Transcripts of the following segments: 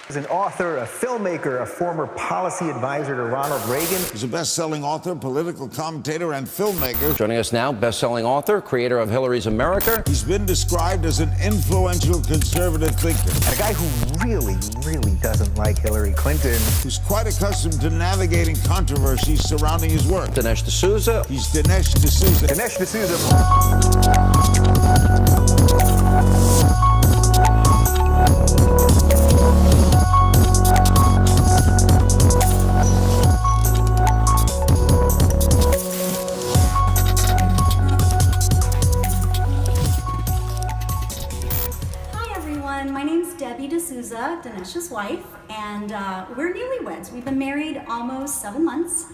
He's an author, a filmmaker, a former policy advisor to Ronald Reagan. He's a best-selling author, political commentator, and filmmaker. Joining us now, best-selling author, creator of Hillary's America. He's been described as an influential conservative thinker. And a guy who really, really doesn't like Hillary Clinton. Who's quite accustomed to navigating controversies surrounding his work. Dinesh D'Souza. He's Dinesh D'Souza. Dinesh D'Souza. My name's Debbie D'Souza, Dinesh's wife, and we're newlyweds. We've been married almost 7 months,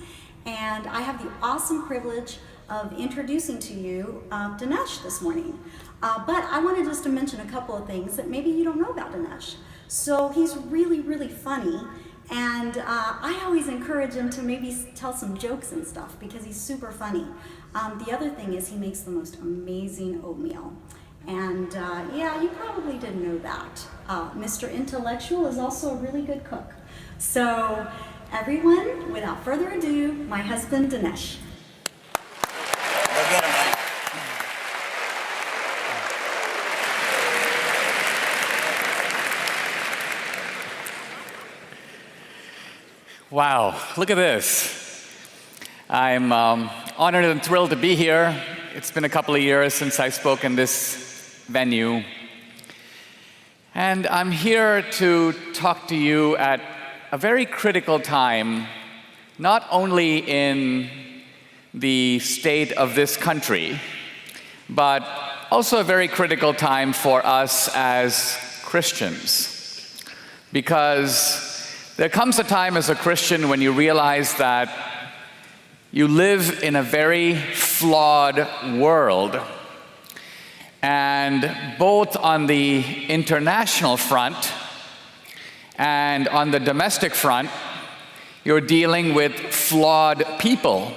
and I have the awesome privilege of introducing to you Dinesh this morning. But I wanted just to mention a couple of things that maybe you don't know about Dinesh. So he's really, really funny, and I always encourage him to maybe tell some jokes and stuff because he's super funny. The other thing is he makes the most amazing oatmeal. And yeah, you probably didn't know that. Mr. Intellectual is also a really good cook. So everyone, without further ado, my husband, Dinesh. Wow, look at this. I'm honored and thrilled to be here. It's been a couple of years since I spoke in this venue. And I'm here to talk to you at a very critical time, not only in the state of this country, but also a very critical time for us as Christians. Because there comes a time as a Christian when you realize that you live in a very flawed world. And both on the international front and on the domestic front, you're dealing with flawed people.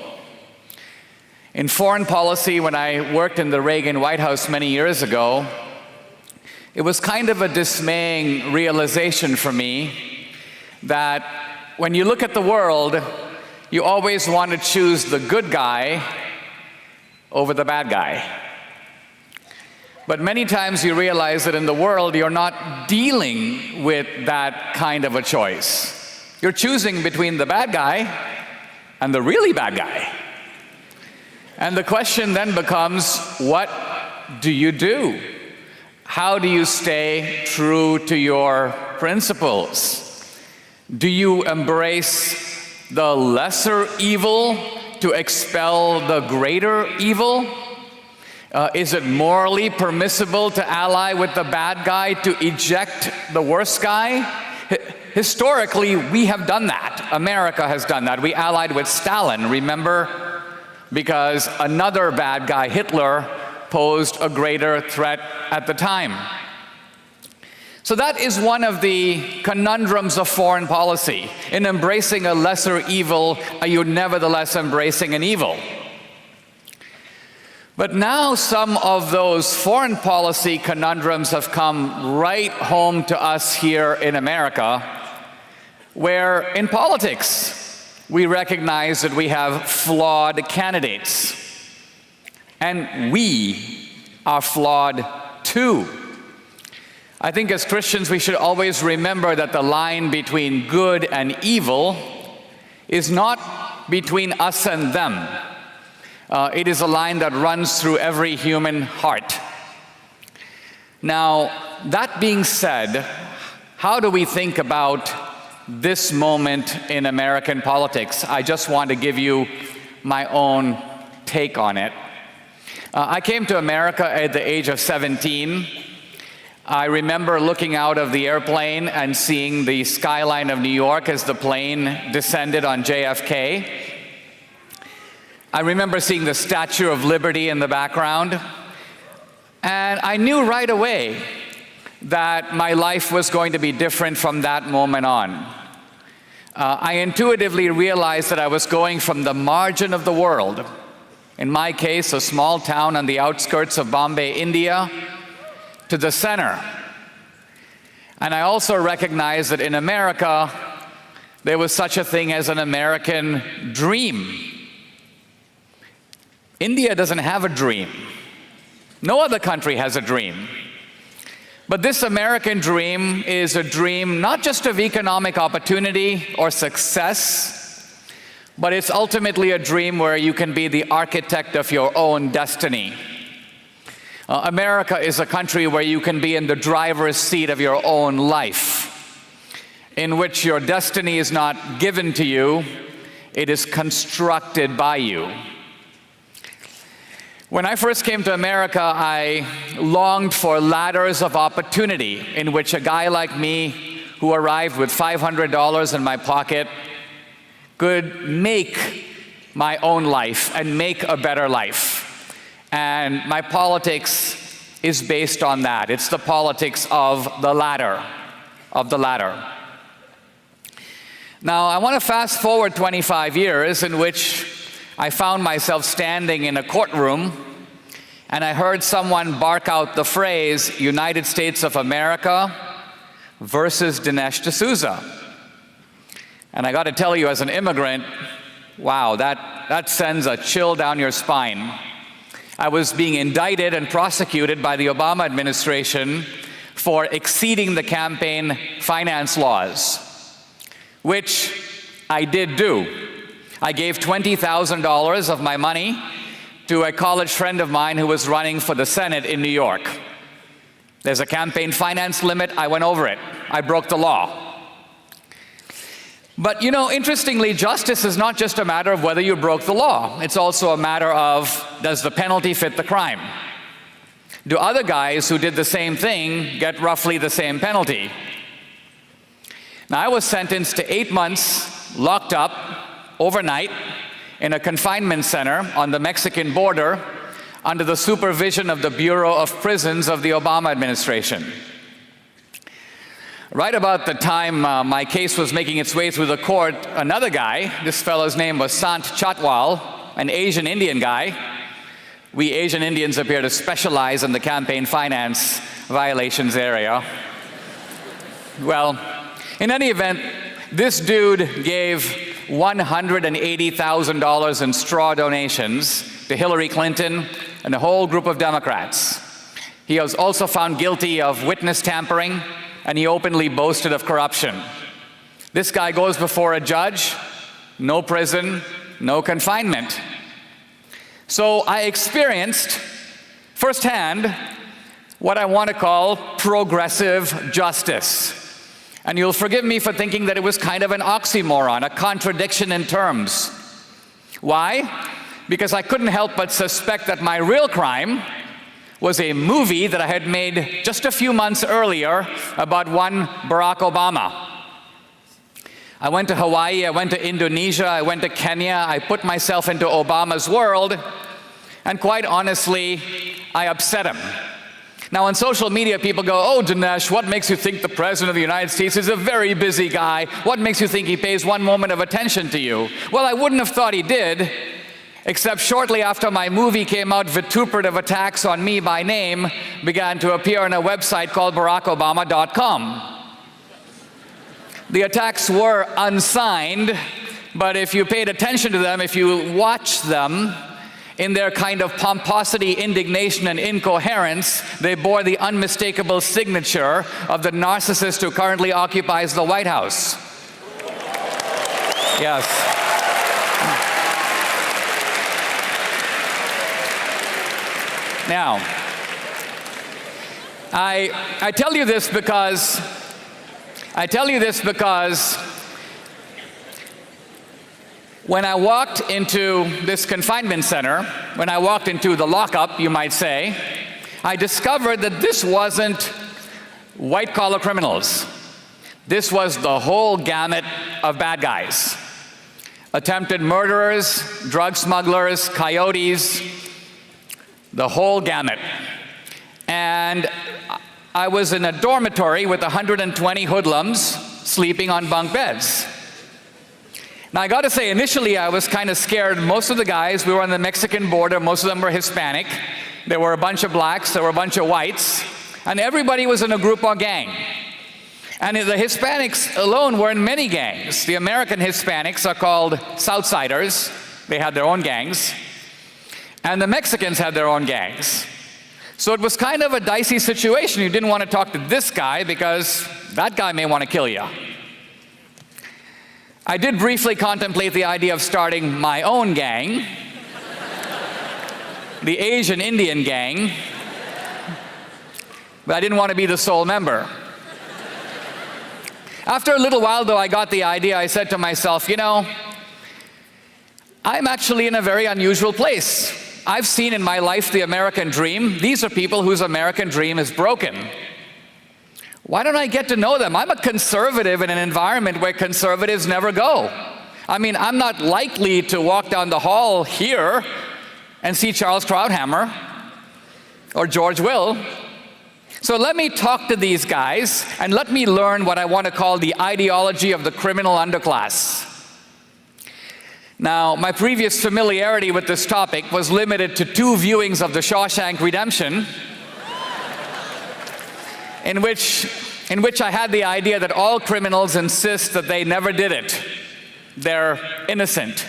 In foreign policy, when I worked in the Reagan White House many years ago, it was kind of a dismaying realization for me that when you look at the world, you always want to choose the good guy over the bad guy. But many times you realize that in the world, you're not dealing with that kind of a choice. You're choosing between the bad guy and the really bad guy. And the question then becomes, what do you do? How do you stay true to your principles? Do you embrace the lesser evil to expel the greater evil? Is it morally permissible to ally with the bad guy to eject the worst guy? Historically, we have done that. America has done that. We allied with Stalin, remember? Because another bad guy, Hitler, posed a greater threat at the time. So that is one of the conundrums of foreign policy. In embracing a lesser evil, are you nevertheless embracing an evil? But now some of those foreign policy conundrums have come right home to us here in America, where in politics, we recognize that we have flawed candidates. And we are flawed too. I think as Christians, we should always remember that the line between good and evil is not between us and them. It is a line that runs through every human heart. Now, that being said, how do we think about this moment in American politics? I just want to give you my own take on it. I came to America at the age of 17. I remember looking out of the airplane and seeing the skyline of New York as the plane descended on JFK. I remember seeing the Statue of Liberty in the background, and I knew right away that my life was going to be different from that moment on. I intuitively realized that I was going from the margin of the world, in my case, a small town on the outskirts of Bombay, India, to the center. And I also recognize that in America, there was such a thing as an American dream. India doesn't have a dream. No other country has a dream. But this American dream is a dream not just of economic opportunity or success, but it's ultimately a dream where you can be the architect of your own destiny. America is a country where you can be in the driver's seat of your own life, in which your destiny is not given to you, it is constructed by you. When I first came to America, I longed for ladders of opportunity in which a guy like me, who arrived with $500 in my pocket, could make my own life and make a better life. And my politics is based on that. It's the politics of the ladder, Now, I want to fast forward 25 years in which I found myself standing in a courtroom and I heard someone bark out the phrase, United States of America versus Dinesh D'Souza. And I got to tell you, as an immigrant, wow, that sends a chill down your spine. I was being indicted and prosecuted by the Obama administration for exceeding the campaign finance laws, which I did do. I gave $20,000 of my money to a college friend of mine who was running for the Senate in New York. There's a campaign finance limit. I went over it. I broke the law. But you know, interestingly, justice is not just a matter of whether you broke the law. It's also a matter of, does the penalty fit the crime? Do other guys who did the same thing get roughly the same penalty? Now, I was sentenced to 8 months locked up overnight in a confinement center on the Mexican border under the supervision of the Bureau of Prisons of the Obama administration. Right about the time my case was making its way through the court, another guy, this fellow's name was Sant Chatwal, an Asian Indian guy. We Asian Indians appear to specialize in the campaign finance violations area. Well, in any event, this dude gave $180,000 in straw donations to Hillary Clinton and a whole group of Democrats. He was also found guilty of witness tampering, and he openly boasted of corruption. This guy goes before a judge, no prison, no confinement. So I experienced firsthand what I want to call progressive justice. And you'll forgive me for thinking that it was kind of an oxymoron, a contradiction in terms. Why? Because I couldn't help but suspect that my real crime was a movie that I had made just a few months earlier about one Barack Obama. I went to Hawaii, I went to Indonesia, I went to Kenya, I put myself into Obama's world, and quite honestly, I upset him. Now on social media, people go, oh Dinesh, what makes you think the President of the United States is a very busy guy? What makes you think he pays one moment of attention to you? Well, I wouldn't have thought he did, except shortly after my movie came out, vituperative attacks on me by name began to appear on a website called BarackObama.com. The attacks were unsigned, but if you paid attention to them, if you watched them, in their kind of pomposity, indignation, and incoherence, they bore the unmistakable signature of the narcissist who currently occupies the White House. Yes. Now, I tell you this because when I walked into this confinement center, when I walked into the lockup, you might say, I discovered that this wasn't white-collar criminals. This was the whole gamut of bad guys. Attempted murderers, drug smugglers, coyotes, the whole gamut. And I was in a dormitory with 120 hoodlums sleeping on bunk beds. Now, I got to say, initially I was kind of scared. Most of the guys, we were on the Mexican border, most of them were Hispanic. There were a bunch of blacks, there were a bunch of whites, and everybody was in a group or gang. And the Hispanics alone were in many gangs. The American Hispanics are called Southsiders. They had their own gangs. And the Mexicans had their own gangs. So it was kind of a dicey situation. You didn't want to talk to this guy because that guy may want to kill you. I did briefly contemplate the idea of starting my own gang, the Asian Indian gang, but I didn't want to be the sole member. After a little while, though, I got the idea. I said to myself, you know, I'm actually in a very unusual place. I've seen in my life the American dream. These are people whose American dream is broken. Why don't I get to know them? I'm a conservative in an environment where conservatives never go. I mean, I'm not likely to walk down the hall here and see Charles Krauthammer or George Will. So let me talk to these guys and let me learn what I want to call the ideology of the criminal underclass. Now, my previous familiarity with this topic was limited to 2 viewings of The Shawshank Redemption, in which I had the idea that all criminals insist that they never did it. They're innocent.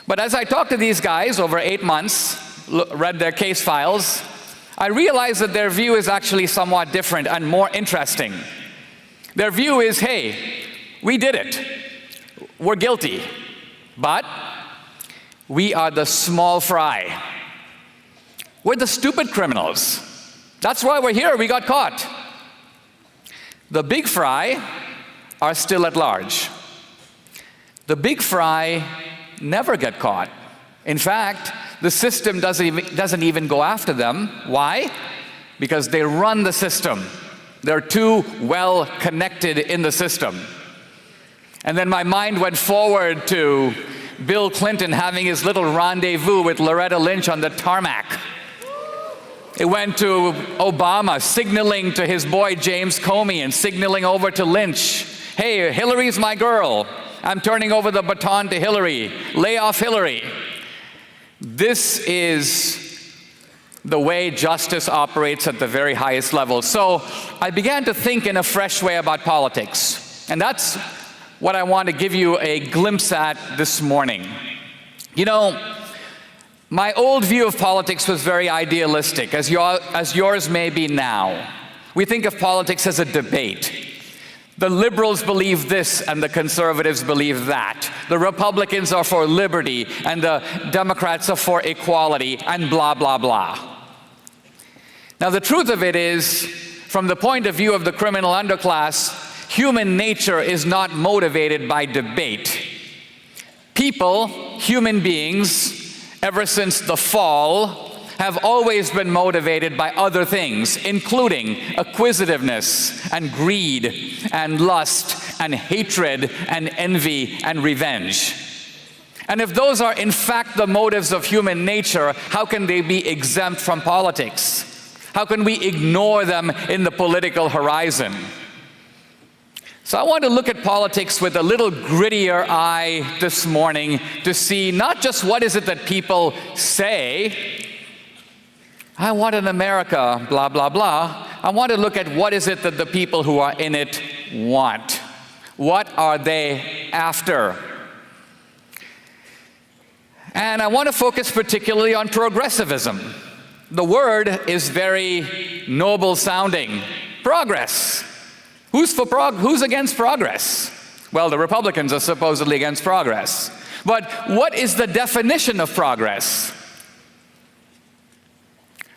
But as I talked to these guys over 8 months, read their case files, I realized that their view is actually somewhat different and more interesting. Their view is, hey, we did it. We're guilty. But we are the small fry. We're the stupid criminals. That's why we're here. We got caught. The big fry are still at large. The big fry never get caught. In fact, the system doesn't even go after them. Why? Because they run the system. They're too well connected in the system. And then my mind went forward to Bill Clinton having his little rendezvous with Loretta Lynch on the tarmac. It went to Obama signaling to his boy James Comey and signaling over to Lynch, hey, Hillary's my girl. I'm turning over the baton to Hillary. Lay off Hillary. This is the way justice operates at the very highest level. So I began to think in a fresh way about politics. And that's what I want to give you a glimpse at this morning. You know, my old view of politics was very idealistic, as yours may be now. We think of politics as a debate. The liberals believe this and the conservatives believe that. The Republicans are for liberty and the Democrats are for equality and blah, blah, blah. Now the truth of it is, from the point of view of the criminal underclass, human nature is not motivated by debate. People, human beings, ever since the fall, have always been motivated by other things, including acquisitiveness and greed and lust and hatred and envy and revenge. And if those are in fact the motives of human nature, how can they be exempt from politics? How can we ignore them in the political horizon? So I want to look at politics with a little grittier eye this morning to see not just what is it that people say, I want an America, blah, blah, blah. I want to look at what is it that the people who are in it want. What are they after? And I want to focus particularly on progressivism. The word is very noble sounding. Progress. Who's against progress? Well, the Republicans are supposedly against progress. But what is the definition of progress?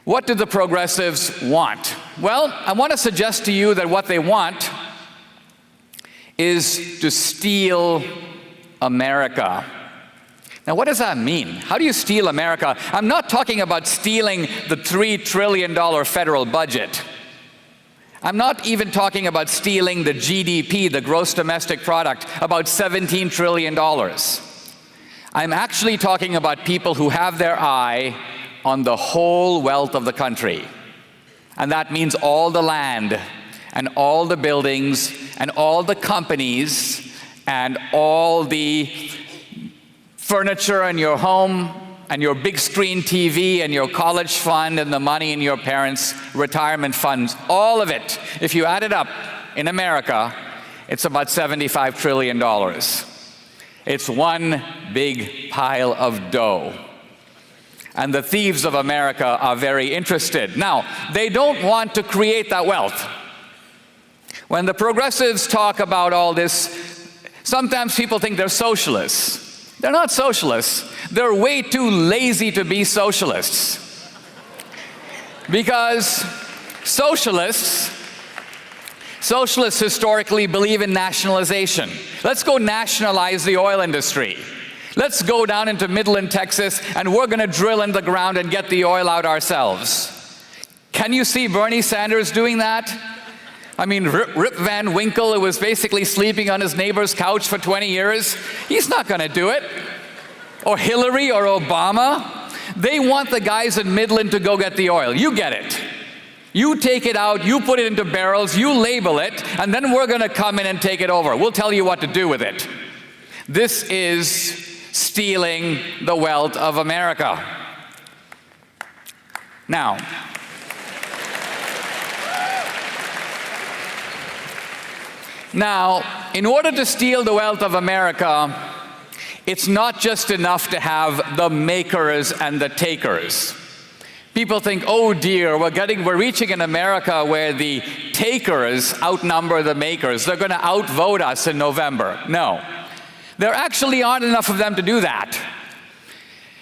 What do the progressives want? Well, I want to suggest to you that what they want is to steal America. Now, what does that mean? How do you steal America? I'm not talking about stealing the $3 trillion federal budget. I'm not even talking about stealing the GDP, the gross domestic product, about $17 trillion. I'm actually talking about people who have their eye on the whole wealth of the country. And that means all the land, and all the buildings, and all the companies, and all the furniture in your home, and your big screen TV, and your college fund, and the money in your parents' retirement funds. All of it, if you add it up, in America, it's about $75 trillion. It's one big pile of dough. And the thieves of America are very interested. Now, they don't want to create that wealth. When the progressives talk about all this, sometimes people think they're socialists. They're not socialists. They're way too lazy to be socialists. Because socialists historically believe in nationalization. Let's go nationalize the oil industry. Let's go down into Midland, Texas, and we're going to drill in the ground and get the oil out ourselves. Can you see Bernie Sanders doing that? I mean, Rip Van Winkle, who was basically sleeping on his neighbor's couch for 20 years, he's not going to do it. Or Hillary or Obama. They want the guys in Midland to go get the oil. You get it. You take it out, you put it into barrels, you label it, and then we're going to come in and take it over. We'll tell you what to do with it. This is stealing the wealth of America. Now, in order to steal the wealth of America, it's not just enough to have the makers and the takers. People think, oh dear, we're reaching in America where the takers outnumber the makers. They're going to outvote us in November. No. There actually aren't enough of them to do that.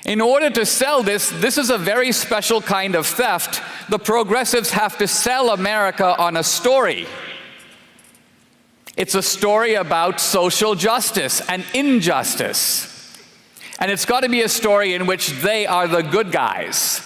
In order to sell this is a very special kind of theft. The progressives have to sell America on a story. It's a story about social justice and injustice. And it's got to be a story in which they are the good guys.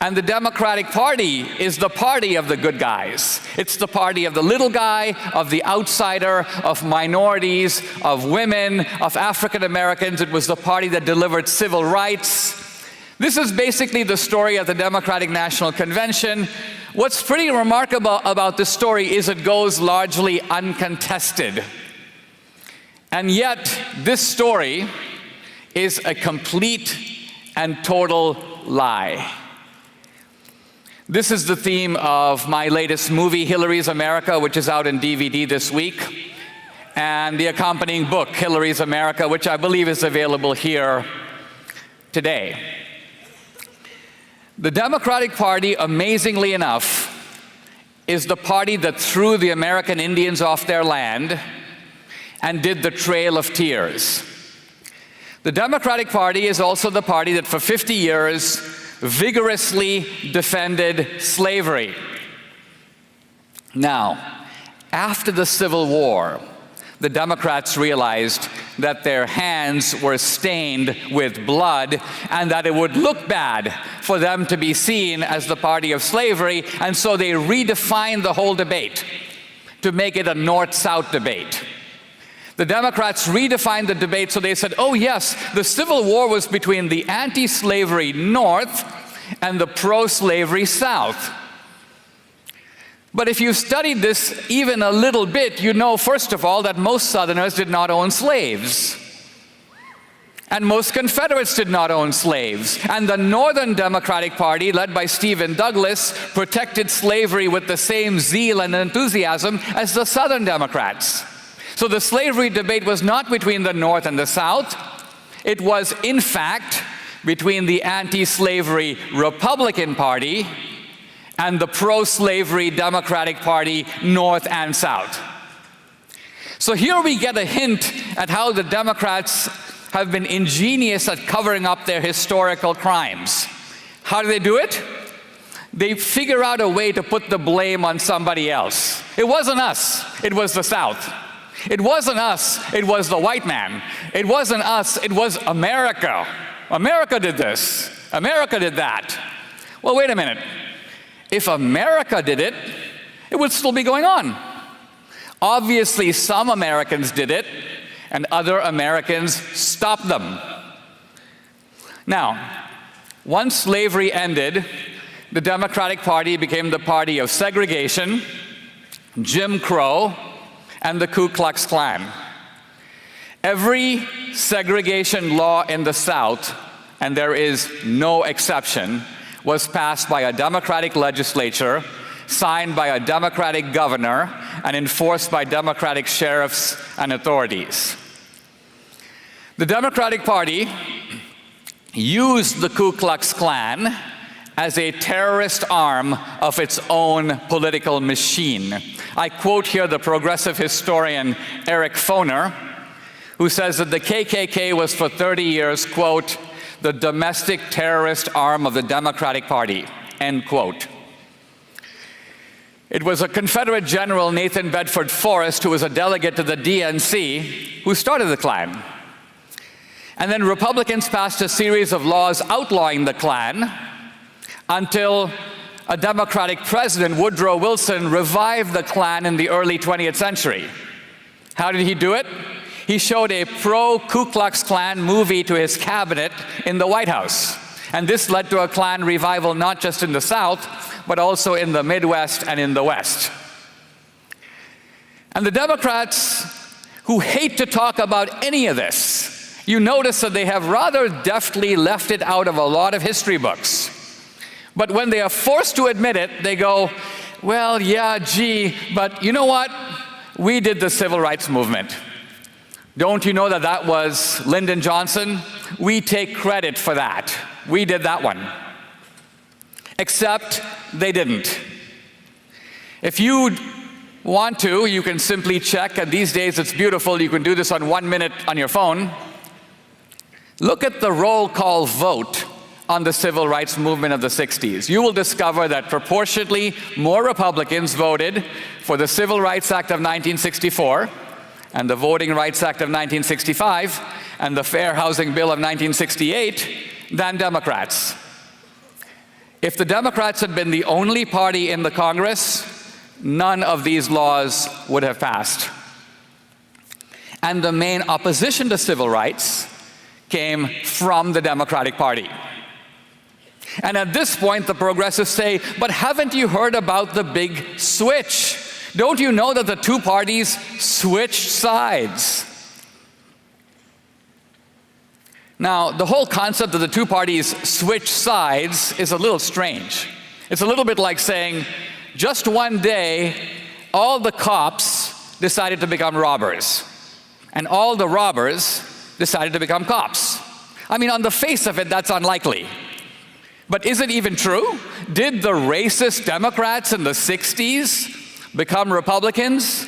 And the Democratic Party is the party of the good guys. It's the party of the little guy, of the outsider, of minorities, of women, of African Americans. It was the party that delivered civil rights. This is basically the story of the Democratic National Convention. What's pretty remarkable about this story is it goes largely uncontested. And yet, this story is a complete and total lie. This is the theme of my latest movie, Hillary's America, which is out in DVD this week, and the accompanying book, Hillary's America, which I believe is available here today. The Democratic Party, amazingly enough, is the party that threw the American Indians off their land and did the Trail of Tears. The Democratic Party is also the party that for 50 years vigorously defended slavery. Now, after the Civil War, the Democrats realized that their hands were stained with blood and that it would look bad for them to be seen as the party of slavery, and so they redefined the whole debate to make it a North-South debate. The Democrats redefined the debate, so they said, oh yes, the Civil War was between the anti-slavery North and the pro-slavery South. But if you studied this even a little bit, you know, first of all, that most Southerners did not own slaves. And most Confederates did not own slaves. And the Northern Democratic Party, led by Stephen Douglas, protected slavery with the same zeal and enthusiasm as the Southern Democrats. So the slavery debate was not between the North and the South. It was, in fact, between the anti-slavery Republican Party and the pro-slavery Democratic Party, North and South. So here we get a hint at how the Democrats have been ingenious at covering up their historical crimes. How do they do it? They figure out a way to put the blame on somebody else. It wasn't us, it was the South. It wasn't us, it was the white man. It wasn't us, it was America. America did this. America did that. Well, wait a minute. If America did it, it would still be going on. Obviously, some Americans did it, and other Americans stopped them. Now, once slavery ended, the Democratic Party became the party of segregation, Jim Crow, and the Ku Klux Klan. Every segregation law in the South, and there is no exception, was passed by a Democratic legislature signed by a Democratic governor and enforced by Democratic sheriffs and authorities. The Democratic Party used the Ku Klux Klan as a terrorist arm of its own political machine. I quote here the progressive historian Eric Foner, who says that the KKK was for 30 years, quote, the domestic terrorist arm of the Democratic Party, end quote. It was a Confederate General, Nathan Bedford Forrest, who was a delegate to the DNC, who started the Klan. And then Republicans passed a series of laws outlawing the Klan until a Democratic president, Woodrow Wilson, revived the Klan in the early 20th century. How did he do it? He showed a pro-Ku Klux Klan movie to his cabinet in the White House. And this led to a Klan revival not just in the South, but also in the Midwest and in the West. And the Democrats, who hate to talk about any of this, you notice that they have rather deftly left it out of a lot of history books. But when they are forced to admit it, they go, well, yeah, gee, but you know what? We did the civil rights movement. Don't you know that that was Lyndon Johnson? We take credit for that. We did that one. Except they didn't. If you want to, you can simply check, and these days it's beautiful, you can do this on 1 minute on your phone. Look at the roll call vote on the civil rights movement of the 60s. You will discover that proportionately more Republicans voted for the Civil Rights Act of 1964 and the Voting Rights Act of 1965 and the Fair Housing Bill of 1968 than Democrats. If the Democrats had been the only party in the Congress, none of these laws would have passed. And the main opposition to civil rights came from the Democratic Party. And at this point, the progressives say, but haven't you heard about the big switch? Don't you know that the two parties switched sides? Now, the whole concept of the two parties switch sides is a little strange. It's a little bit like saying, just one day, all the cops decided to become robbers, and all the robbers decided to become cops. I mean, on the face of it, that's unlikely. But is it even true? Did the racist Democrats in the 60s become Republicans?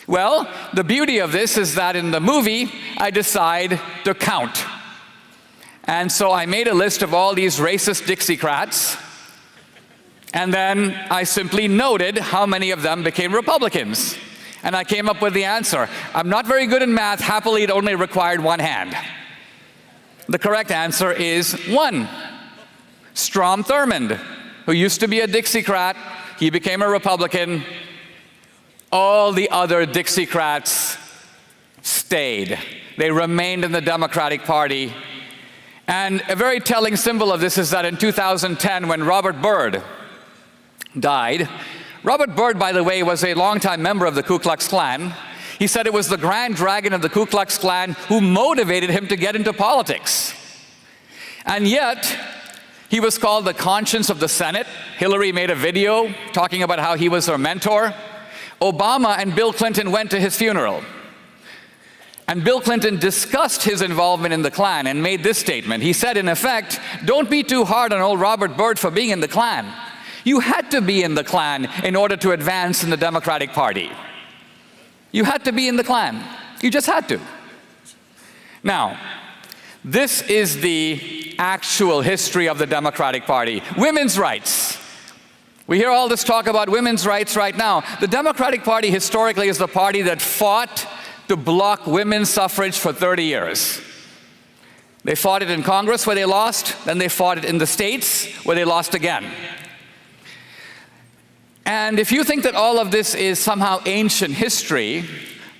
Well, the beauty of this is that in the movie, I decide to count. And so I made a list of all these racist Dixiecrats, and then I simply noted how many of them became Republicans. And I came up with the answer. I'm not very good in math. Happily, it only required one hand. The correct answer is 1. Strom Thurmond, who used to be a Dixiecrat, he became a Republican. All the other Dixiecrats stayed. They remained in the Democratic Party. And a very telling symbol of this is that in 2010, when Robert Byrd died, Robert Byrd, by the way, was a longtime member of the Ku Klux Klan. He said it was the Grand Dragon of the Ku Klux Klan who motivated him to get into politics. And yet, he was called the conscience of the Senate. Hillary made a video talking about how he was her mentor. Obama and Bill Clinton went to his funeral. And Bill Clinton discussed his involvement in the Klan and made this statement. He said, in effect, don't be too hard on old Robert Byrd for being in the Klan. You had to be in the Klan in order to advance in the Democratic Party. You had to be in the Klan. You just had to. Now, this is the actual history of the Democratic Party. Women's rights. We hear all this talk about women's rights right now. The Democratic Party historically is the party that fought to block women's suffrage for 30 years. They fought it in Congress where they lost, then they fought it in the states where they lost again. And if you think that all of this is somehow ancient history,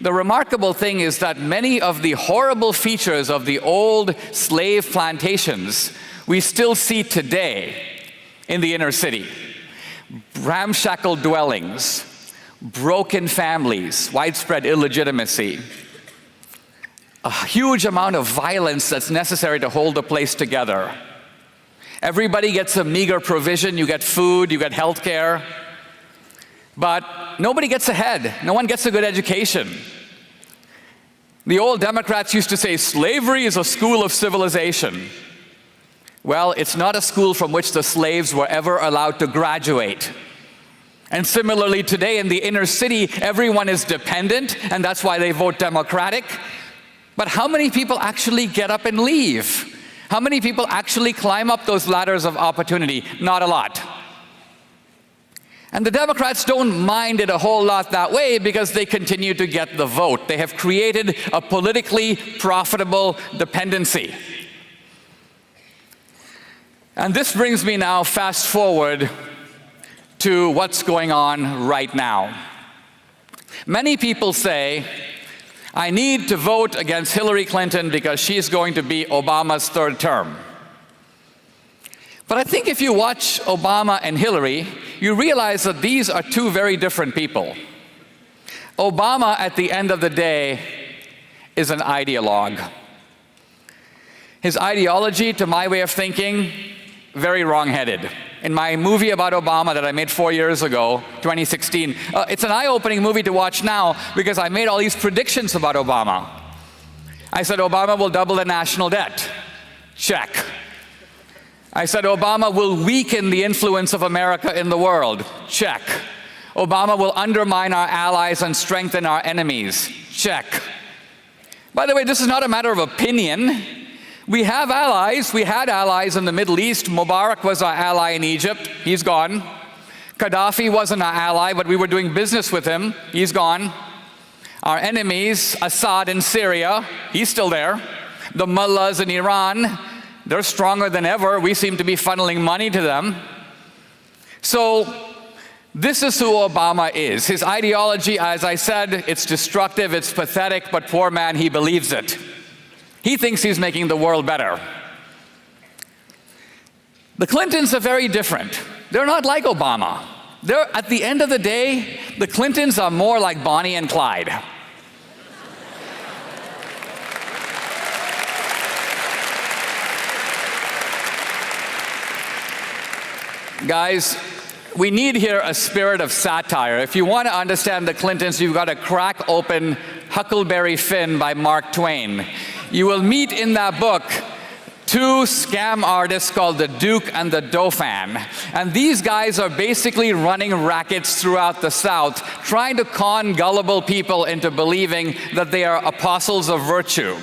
the remarkable thing is that many of the horrible features of the old slave plantations we still see today in the inner city. Ramshackle dwellings, broken families, widespread illegitimacy, a huge amount of violence that's necessary to hold the place together. Everybody gets a meager provision. You get food, you get health care. But nobody gets ahead. No one gets a good education. The old Democrats used to say, slavery is a school of civilization. Well, it's not a school from which the slaves were ever allowed to graduate. And similarly, today in the inner city, everyone is dependent, and that's why they vote Democratic. But how many people actually get up and leave? How many people actually climb up those ladders of opportunity? Not a lot. And the Democrats don't mind it a whole lot that way because they continue to get the vote. They have created a politically profitable dependency. And this brings me now fast forward to what's going on right now. Many people say, I need to vote against Hillary Clinton because she's going to be Obama's third term. But I think if you watch Obama and Hillary, you realize that these are two very different people. Obama, at the end of the day, is an ideologue. His ideology, to my way of thinking, very wrong-headed. In my movie about Obama that I made 4 years ago, 2016, it's an eye-opening movie to watch now because I made all these predictions about Obama. I said Obama will double the national debt. Check. I said Obama will weaken the influence of America in the world. Check. Obama will undermine our allies and strengthen our enemies. Check. By the way, this is not a matter of opinion. We have allies. We had allies in the Middle East. Mubarak was our ally in Egypt. He's gone. Gaddafi wasn't our ally, but we were doing business with him. He's gone. Our enemies, Assad in Syria, he's still there. The mullahs in Iran, they're stronger than ever. We seem to be funneling money to them. So this is who Obama is. His ideology, as I said, it's destructive, it's pathetic, but poor man, he believes it. He thinks he's making the world better. The Clintons are very different. They're not like Obama. At the end of the day, the Clintons are more like Bonnie and Clyde. Guys, we need here a spirit of satire. If you want to understand the Clintons, you've got to crack open Huckleberry Finn by Mark Twain. You will meet in that book two scam artists called the Duke and the Dauphin. And these guys are basically running rackets throughout the South, trying to con gullible people into believing that they are apostles of virtue.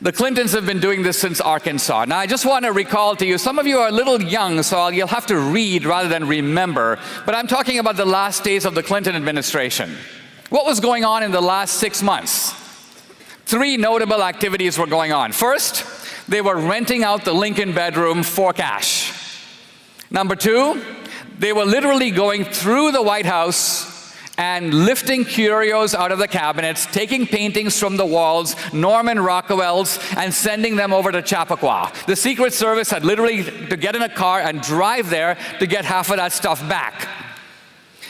The Clintons have been doing this since Arkansas. Now, I just want to recall to you, some of you are a little young, so you'll have to read rather than remember, but I'm talking about the last days of the Clinton administration. What was going on in the last 6 months? 3 notable activities were going on. First, they were renting out the Lincoln bedroom for cash. Number 2, they were literally going through the White House and lifting curios out of the cabinets, taking paintings from the walls, Norman Rockwell's, and sending them over to Chappaqua. The Secret Service had literally to get in a car and drive there to get half of that stuff back.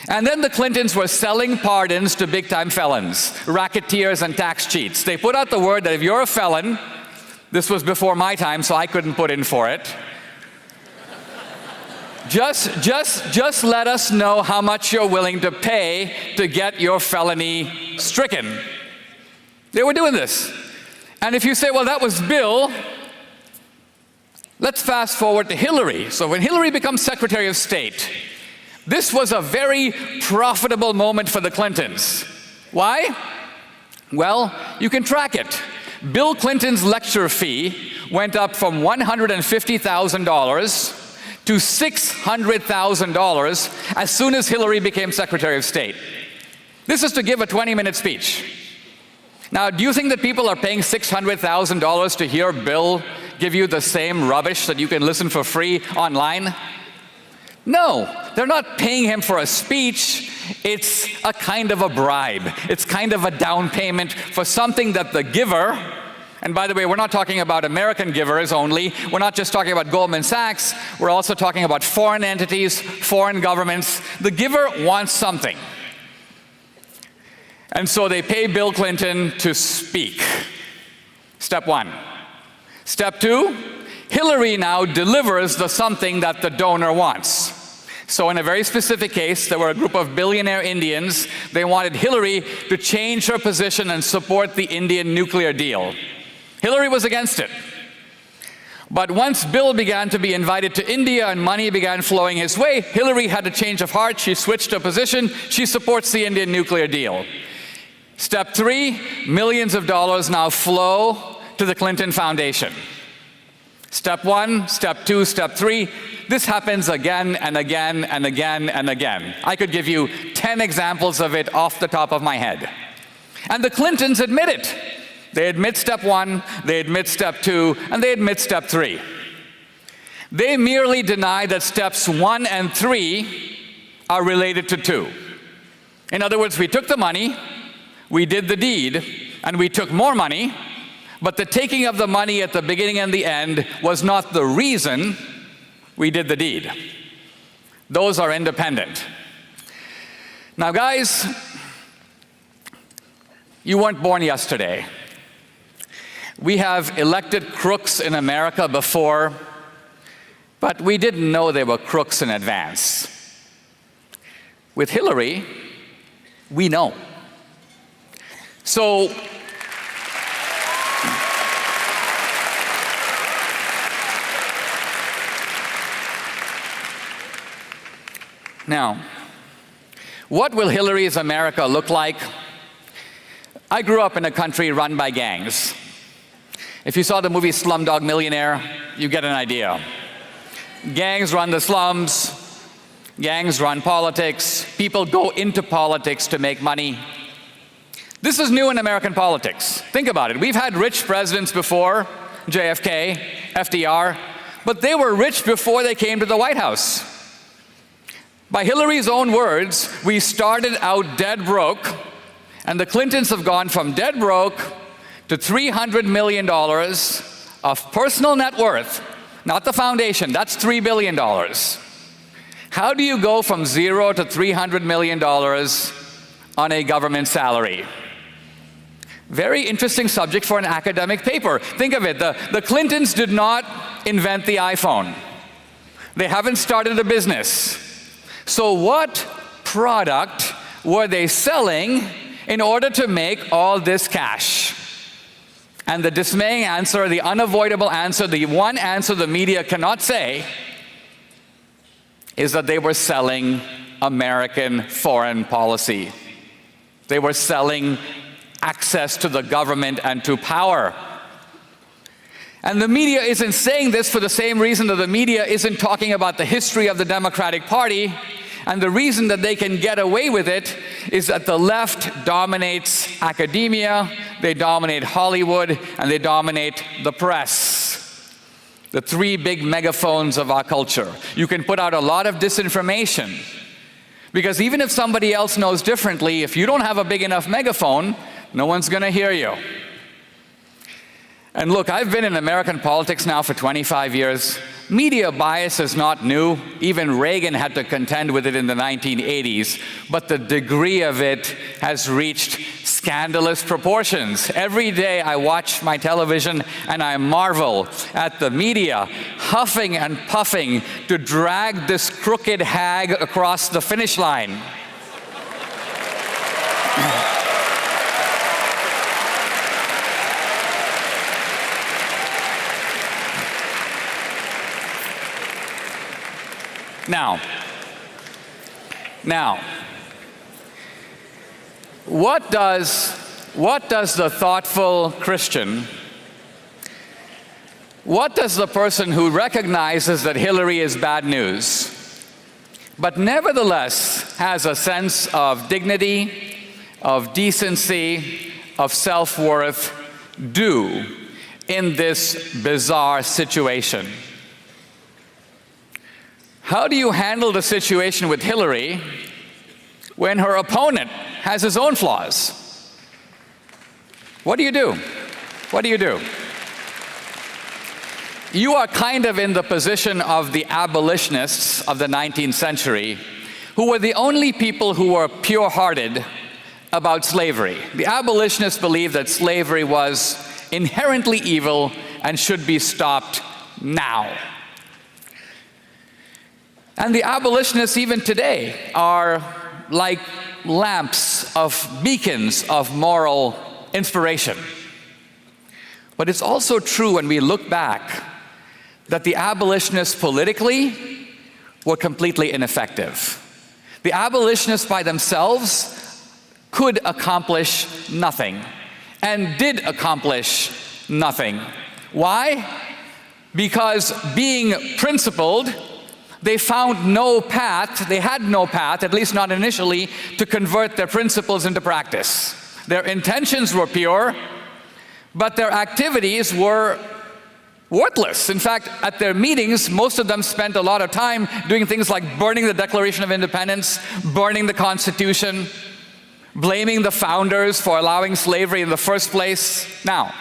And then the Clintons were selling pardons to big-time felons, racketeers, and tax cheats. They put out the word that if you're a felon, this was before my time, so I couldn't put in for it, just let us know how much you're willing to pay to get your felony stricken. They were doing this. And if you say, well, that was Bill, let's fast forward to Hillary. So when Hillary becomes Secretary of State, this was a very profitable moment for the Clintons. Why? Well, you can track it. Bill Clinton's lecture fee went up from $150,000 to $600,000 as soon as Hillary became Secretary of State. This is to give a 20-minute speech. Now, do you think that people are paying $600,000 to hear Bill give you the same rubbish that you can listen for free online? No, they're not paying him for a speech. It's a kind of a bribe. It's kind of a down payment for something that the giver, and by the way, we're not talking about American givers only. We're not just talking about Goldman Sachs. We're also talking about foreign entities, foreign governments. The giver wants something. And so they pay Bill Clinton to speak. Step 1. Step 2, Hillary now delivers the something that the donor wants. So in a very specific case, there were a group of billionaire Indians. They wanted Hillary to change her position and support the Indian nuclear deal. Hillary was against it. But once Bill began to be invited to India and money began flowing his way, Hillary had a change of heart. She switched her position. She supports the Indian nuclear deal. Step 3, millions of dollars now flow to the Clinton Foundation. Step 1, Step 2, Step 3. This happens again and again and again and again. I could give you 10 examples of it off the top of my head. And the Clintons admit it. They admit Step 1, they admit Step 2, and they admit Step 3. They merely deny that Steps 1 and 3 are related to 2. In other words, we took the money, we did the deed, and we took more money, but the taking of the money at the beginning and the end was not the reason we did the deed. Those are independent. Now, guys, you weren't born yesterday. We have elected crooks in America before, but we didn't know they were crooks in advance. With Hillary, we know. So, now, what will Hillary's America look like? I grew up in a country run by gangs. If you saw the movie Slumdog Millionaire, you get an idea. Gangs run the slums, gangs run politics, people go into politics to make money. This is new in American politics. Think about it. We've had rich presidents before, JFK, FDR, but they were rich before they came to the White House. By Hillary's own words, we started out dead broke, and the Clintons have gone from dead broke to $300 million of personal net worth, not the foundation, that's $3 billion. How do you go from 0 to $300 million on a government salary? Very interesting subject for an academic paper. Think of it, the Clintons did not invent the iPhone. They haven't started a business. So what product were they selling in order to make all this cash? And the dismaying answer, the unavoidable answer, the one answer the media cannot say is that they were selling American foreign policy. They were selling access to the government and to power. And the media isn't saying this for the same reason that the media isn't talking about the history of the Democratic Party. And the reason that they can get away with it is that the left dominates academia, they dominate Hollywood, and they dominate the press. The 3 big megaphones of our culture. You can put out a lot of disinformation, because even if somebody else knows differently, if you don't have a big enough megaphone, no one's going to hear you. And look, I've been in American politics now for 25 years. Media bias is not new. Even Reagan had to contend with it in the 1980s. But the degree of it has reached scandalous proportions. Every day I watch my television and I marvel at the media huffing and puffing to drag this crooked hag across the finish line. Now, what does the thoughtful Christian, what does the person who recognizes that Hillary is bad news, but nevertheless has a sense of dignity, of decency, of self-worth, do in this bizarre situation? How do you handle the situation with Hillary when her opponent has his own flaws? What do you do? What do you do? You are kind of in the position of the abolitionists of the 19th century, who were the only people who were pure-hearted about slavery. The abolitionists believed that slavery was inherently evil and should be stopped now. And the abolitionists even today are like lamps of beacons of moral inspiration. But it's also true when we look back that the abolitionists politically were completely ineffective. The abolitionists by themselves could accomplish nothing and did accomplish nothing. Why? Because being principled, they found no path, they had no path, at least not initially, to convert their principles into practice. Their intentions were pure, but their activities were worthless. In fact, at their meetings, most of them spent a lot of time doing things like burning the Declaration of Independence, burning the Constitution, blaming the founders for allowing slavery in the first place. Now,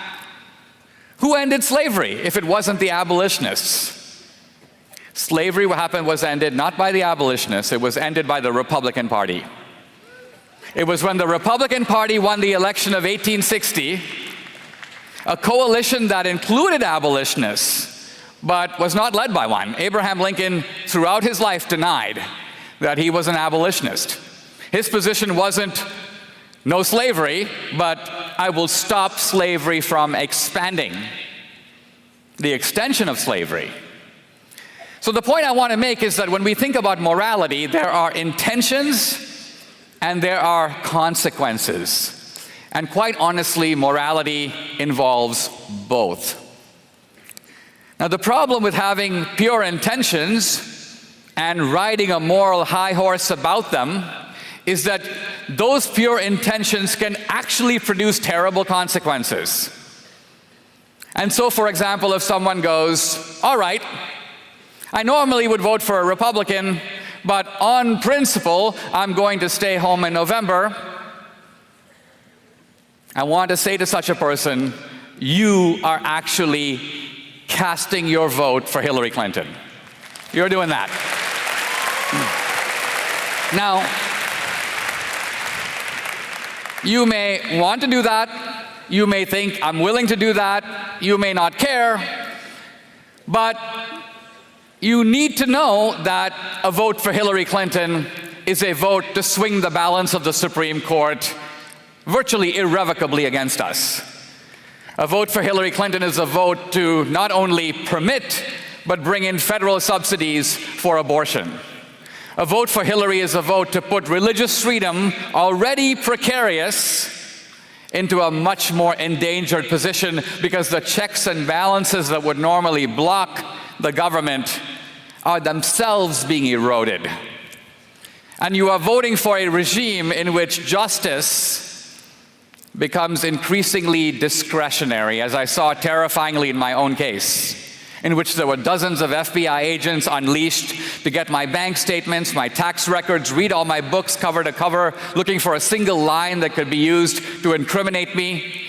who ended slavery if it wasn't the abolitionists? Slavery was ended not by the abolitionists, it was ended by the Republican Party. It was when the Republican Party won the election of 1860, a coalition that included abolitionists, but was not led by one. Abraham Lincoln, throughout his life, denied that he was an abolitionist. His position wasn't no slavery, but I will stop slavery from expanding, the extension of slavery. So the point I want to make is that when we think about morality, there are intentions and there are consequences. And quite honestly, morality involves both. Now, the problem with having pure intentions and riding a moral high horse about them is that those pure intentions can actually produce terrible consequences. And so, for example, if someone goes, all right, I normally would vote for a Republican, but on principle, I'm going to stay home in November. I want to say to such a person, you are actually casting your vote for Hillary Clinton. You're doing that. Now, you may want to do that. You may think, I'm willing to do that. You may not care. But you need to know that a vote for Hillary Clinton is a vote to swing the balance of the Supreme Court virtually irrevocably against us. A vote for Hillary Clinton is a vote to not only permit, but bring in federal subsidies for abortion. A vote for Hillary is a vote to put religious freedom, already precarious, into a much more endangered position because the checks and balances that would normally block the government are themselves being eroded. And you are voting for a regime in which justice becomes increasingly discretionary, as I saw terrifyingly in my own case, in which there were dozens of FBI agents unleashed to get my bank statements, my tax records, read all my books cover to cover, looking for a single line that could be used to incriminate me.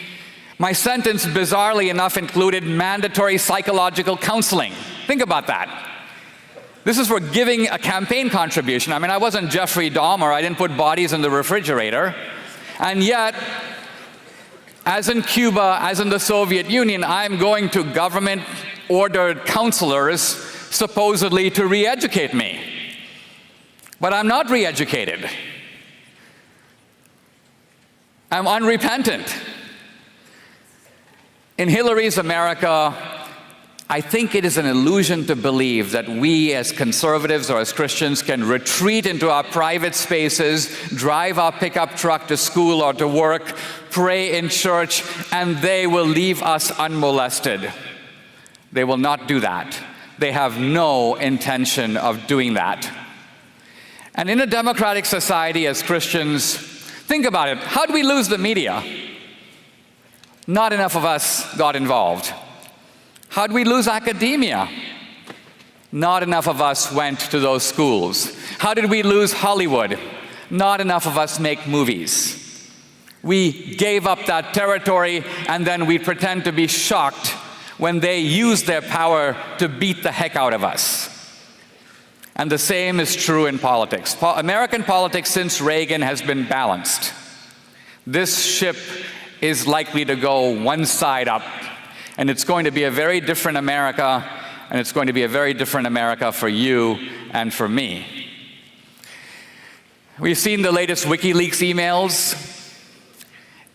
My sentence, bizarrely enough, included mandatory psychological counseling. Think about that. This is for giving a campaign contribution. I mean, I wasn't Jeffrey Dahmer. I didn't put bodies in the refrigerator. And yet, as in Cuba, as in the Soviet Union, I'm going to government-ordered counselors supposedly to re-educate me. But I'm not re-educated. I'm unrepentant. In Hillary's America, I think it is an illusion to believe that we as conservatives or as Christians can retreat into our private spaces, drive our pickup truck to school or to work, pray in church, and they will leave us unmolested. They will not do that. They have no intention of doing that. And in a democratic society as Christians, think about it. How did we lose the media? Not enough of us got involved. How did we lose academia? Not enough of us went to those schools. How did we lose Hollywood? Not enough of us make movies. We gave up that territory, and then we pretend to be shocked when they use their power to beat the heck out of us. And the same is true in politics. American politics since Reagan has been balanced. This ship is likely to go one side up, and it's going to be a very different America and it's going to be a very different America for you and for me. We've seen the latest WikiLeaks emails.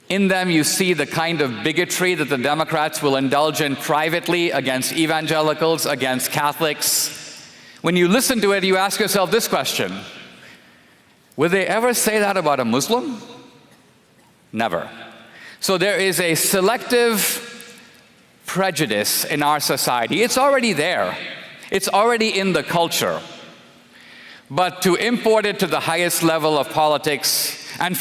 In them, you see the kind of bigotry that the Democrats will indulge in privately against evangelicals, against Catholics. When you listen to it, you ask yourself this question: would they ever say that about a Muslim? Never. So there is a selective prejudice in our society. It's already there. It's already in the culture. But to import it to the highest level of politics, and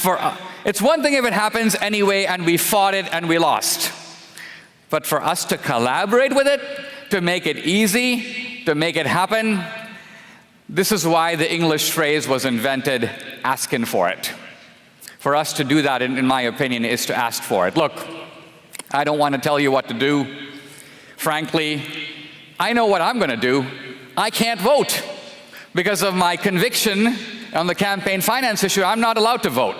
it's one thing if it happens anyway and we fought it and we lost. But for us to collaborate with it, to make it easy, to make it happen, this is why the English phrase was invented, asking for it. For us to do that, in my opinion, is to ask for it. Look, I don't want to tell you what to do. Frankly, I know what I'm going to do. I can't vote. Because of my conviction on the campaign finance issue, I'm not allowed to vote.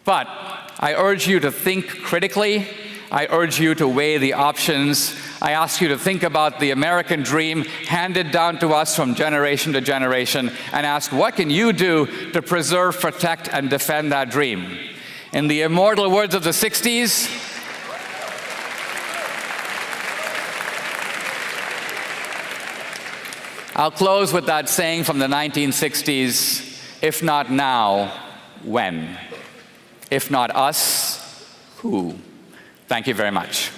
But I urge you to think critically. I urge you to weigh the options. I ask you to think about the American dream handed down to us from generation to generation and ask, what can you do to preserve, protect, and defend that dream? In the immortal words of the 60s, I'll close with that saying from the 1960s, if not now, when? If not us, who? Thank you very much.